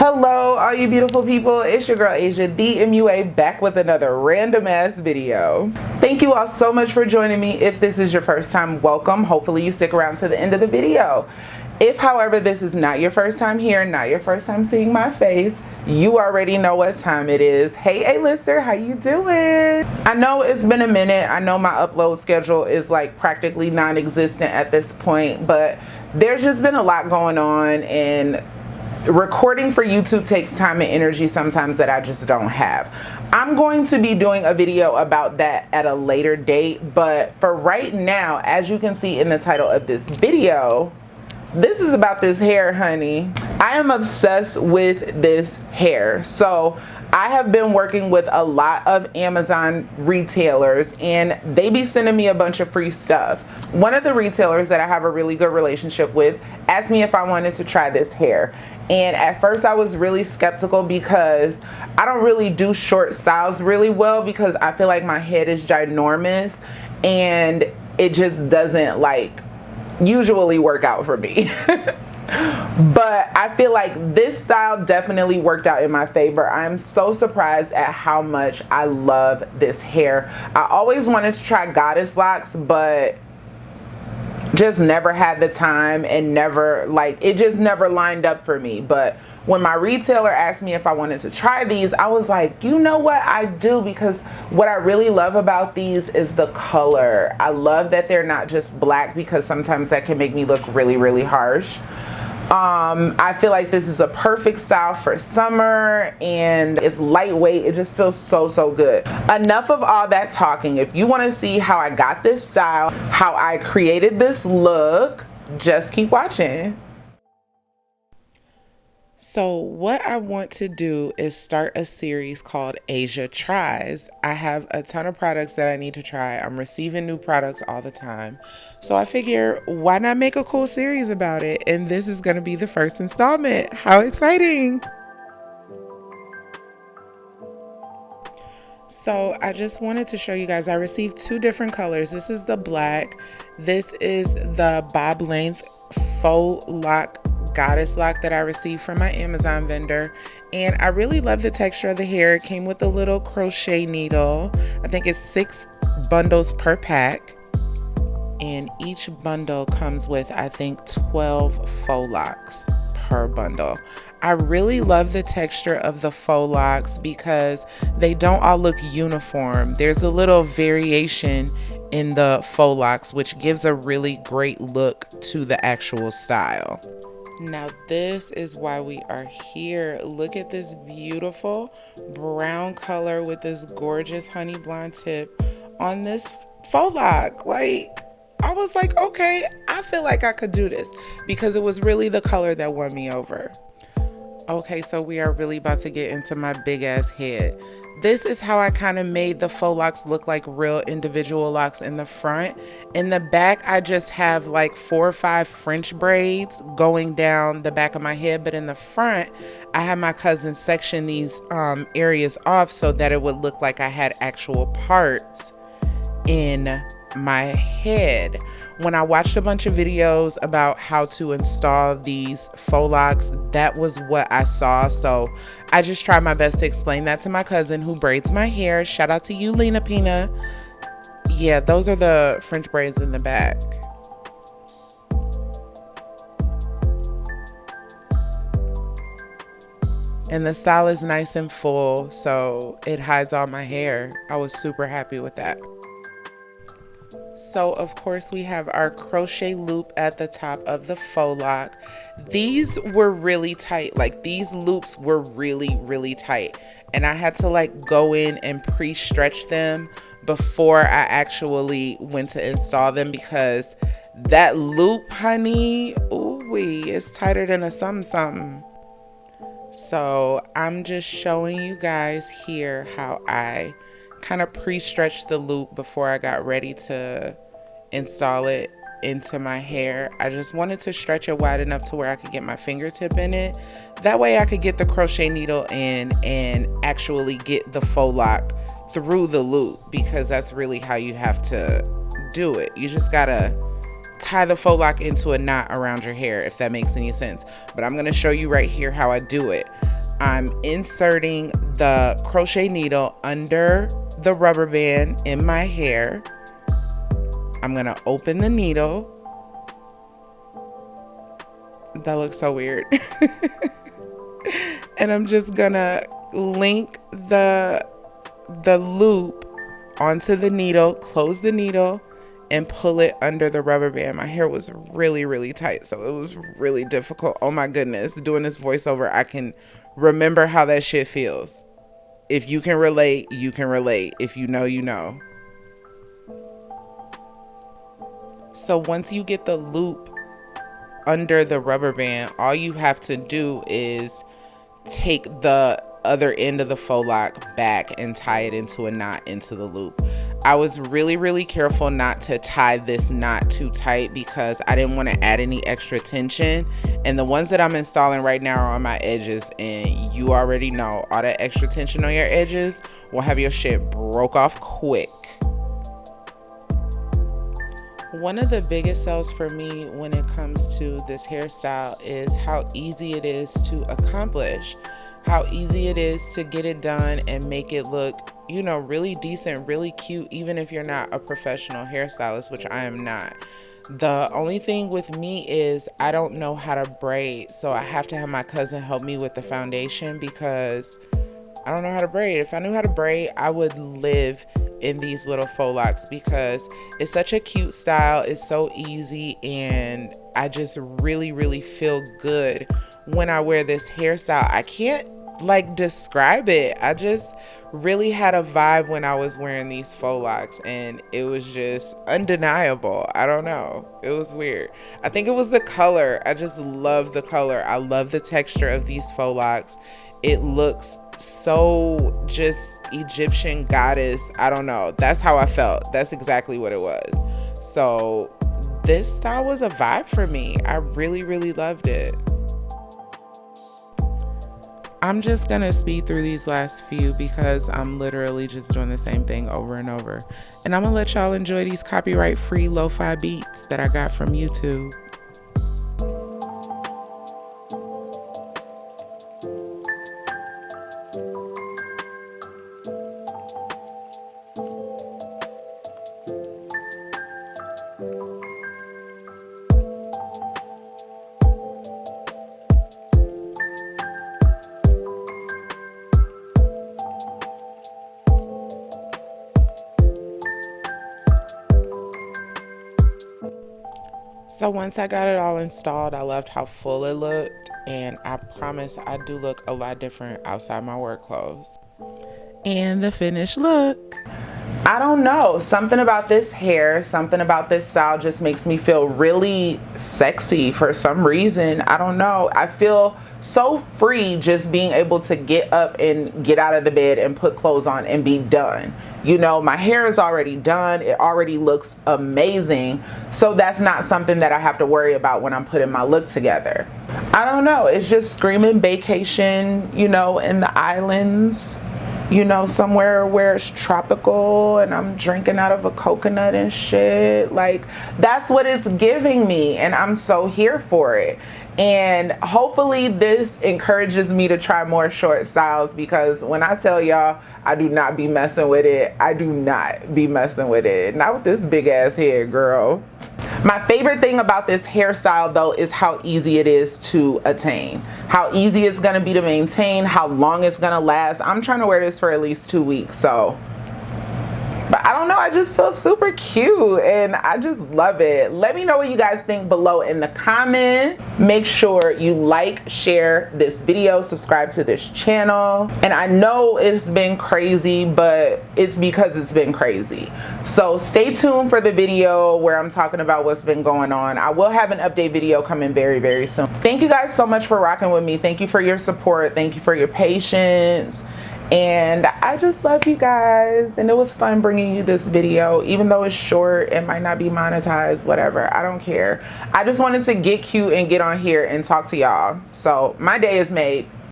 Hello all you beautiful people, it's your girl Asia, the MUA, back with another random ass video. Thank you all so much for joining me. If this is your first time, welcome. Hopefully you stick around to the end of the video. If however this is not your first time here, not your first time seeing my face, you already know what time it is. Hey A-lister, how you doing? I know it's been a minute. I know my upload schedule is like practically non-existent at this point, but there's just been a lot going on, and recording for YouTube takes time and energy sometimes that I just don't have. I'm going to be doing a video about that at a later date, but for right now, as you can see in the title of this video, this is about this hair, honey. I am obsessed with this hair. So I have been working with a lot of Amazon retailers, and they be sending me a bunch of free stuff. One of the retailers that I have a really good relationship with asked me if I wanted to try this hair. And at first I was really skeptical because I don't really do short styles really well because I feel like my head is ginormous and it just doesn't like usually work out for me. But I feel like this style definitely worked out in my favor. I'm so surprised at how much I love this hair. I always wanted to try goddess locks, but just never had the time and never, like, it just never lined up for me. But when my retailer asked me if I wanted to try these, I was like, you know what, I do, because what I really love about these is the color. I love that they're not just black because sometimes that can make me look really, really harsh. I feel like this is a perfect style for summer, and it's lightweight. It just feels so good. Enough of all that talking. If you want to see how I got this style, how I created this look, just keep watching. So what I want to do is start a series called Asia Tries. I have a ton of products that I need to try. I'm receiving new products all the time. So I figure, why not make a cool series about it? And this is going to be the first installment. How exciting! So I just wanted to show you guys, I received two different colors. This is the black. This is the bob length faux lock goddess lock that I received from my Amazon vendor, and I really love the texture of the hair. It came with a little crochet needle. I think it's 6 bundles per pack, and each bundle comes with, I think, 12 faux locks per bundle. I really love the texture of the faux locks because they don't all look uniform. There's a little variation in the faux locks, which gives a really great look to the actual style. Now this is why we are here. Look at this beautiful brown color with this gorgeous honey blonde tip on this faux lock. Like, I was like, okay, I feel like I could do this because it was really the color that won me over. Okay, so we are really about to get into my big ass head. This is how I kind of made the faux locks look like real individual locks in the front. In the back, I just have like 4 or 5 French braids going down the back of my head. But in the front, I had my cousin section these areas off so that it would look like I had actual parts in my head. When I watched a bunch of videos about how to install these faux locks, that was what I saw. So I just tried my best to explain that to my cousin who braids my hair. Shout out to you, Lena Pina. Yeah, those are the French braids in the back. And the style is nice and full, so it hides all my hair. I was super happy with that. So of course we have our crochet loop at the top of the faux lock. These were really tight. Like, these loops were really tight, and I had to like go in and pre-stretch them before I actually went to install them because that loop, honey, ooh-wee, is tighter than a something. So I'm just showing you guys here how I kind of pre-stretched the loop before I got ready to install it into my hair. I just wanted to stretch it wide enough to where I could get my fingertip in it. That way I could get the crochet needle in and actually get the faux lock through the loop, because that's really how you have to do it. You just gotta tie the faux lock into a knot around your hair, if that makes any sense. But I'm gonna show you right here how I do it. I'm inserting the crochet needle under the rubber band in my hair. I'm gonna open the needle. That looks so weird. And I'm just gonna link the loop onto the needle, close the needle, and pull it under the rubber band. My hair was really, really tight, so it was really difficult. Oh my goodness, doing this voiceover, I can remember how that shit feels. If you can relate, you can relate. If you know, you know. So once you get the loop under the rubber band, all you have to do is take the other end of the faux lock back and tie it into a knot into the loop. I was really, really careful not to tie this knot too tight because I didn't want to add any extra tension. And the ones that I'm installing right now are on my edges, and you already know all that extra tension on your edges will have your shit broke off quick. One of the biggest sells for me when it comes to this hairstyle is how easy it is to accomplish, how easy it is to get it done and make it look, you know, really decent, really cute, even if you're not a professional hairstylist, which I am not. The only thing with me is I don't know how to braid, so I have to have my cousin help me with the foundation because I don't know how to braid. If I knew how to braid, I would live in these little faux locks because it's such a cute style. It's so easy, and I just really, really feel good when I wear this hairstyle. I can't like describe it. I just really had a vibe when I was wearing these faux locks, and it was just undeniable. I don't know, it was weird. I think it was the color. I just love the color. I love the texture of these faux locks. It looks so just Egyptian goddess. I don't know, that's how I felt. That's exactly what it was. So this style was a vibe for me. I really, really loved it. I'm just gonna speed through these last few because I'm literally just doing the same thing over and over. And I'm gonna let y'all enjoy these copyright free lo-fi beats that I got from YouTube. So once I got it all installed, I loved how full it looked, and I promise I do look a lot different outside my work clothes. And the finished look. I don't know, something about this hair, something about this style just makes me feel really sexy for some reason. I don't know, I feel so free just being able to get up and get out of the bed and put clothes on and be done. You know, my hair is already done. It already looks amazing. So that's not something that I have to worry about when I'm putting my look together. I don't know, it's just screaming vacation, you know, in the islands, you know, somewhere where it's tropical and I'm drinking out of a coconut and shit. Like, that's what it's giving me, and I'm so here for it. And hopefully this encourages me to try more short styles, because when I tell y'all I do not be messing with it, I do not be messing with it. Not with this big ass head, girl. My favorite thing about this hairstyle though is how easy it is to attain, how easy it's gonna be to maintain, how long it's gonna last. I'm trying to wear this for at least 2 weeks, so. But I don't know, I just feel super cute and I just love it. Let me know what you guys think below in the comments. Make sure you like, share this video, subscribe to this channel. And I know it's been crazy, but it's because it's been crazy. So stay tuned for the video where I'm talking about what's been going on. I will have an update video coming very, very soon. Thank you guys so much for rocking with me. Thank you for your support. Thank you for your patience. And I just love you guys, and it was fun bringing you this video. Even though it's short, it might not be monetized, whatever, I don't care. I just wanted to get cute and get on here and talk to y'all. So my day is made.